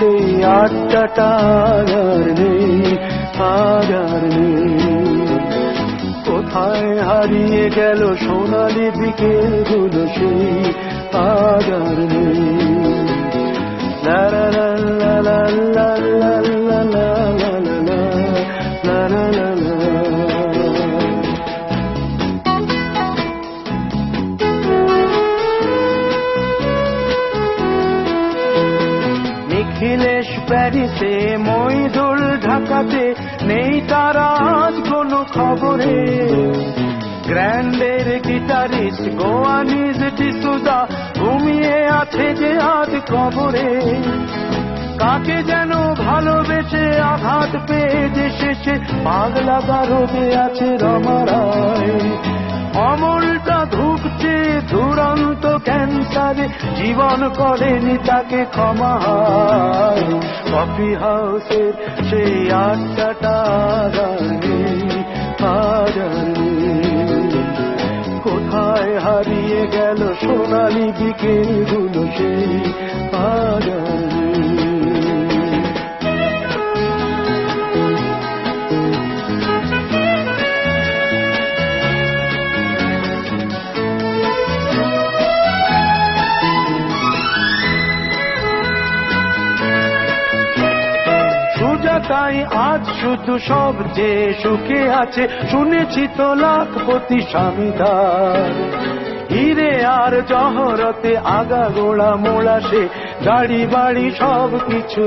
সেই আড্ডাটা আর নেই, আজ আর নেই। কোথায় হারিয়ে গেল সোনালি বিকেলগুলো সেই আজ আর নেই। লা লা লা লা লা লা লা লা লা লা লা লা লা। নিখিলেশ প্যারিসে, মইদুল ঢাকাতে, নেই তারা আজ কোনো খবরে। গ্র্যান্ডের গিটারিস্ট গোয়ানিজ ডিসুজা ঘুমিয়ে আছে যে আজ কবরে। কাকে যেন ভালোবেসে আঘাত পেয়ে যে শেষে পাগলা গারদে আছে রমা রায়। অমলটা ধুকছে দুরন্ত ক্যান্সারে, জীবন করেনি তাকে ক্ষমা। কফি হাউসের সেই আড্ডাটা আর নেই, আজ আর নেই। কোথায় হারিয়ে গেল সোনালি বিকেলগুলো সেই আজ আর নেই। তাই আজ শুধু সব যে সুখে আছে, শুনেছি তো লাখপতি স্বামীদার। হিরে আর জহরতে আগা গোড়া মোড়া সে, গাড়ি বাড়ি সব কিছু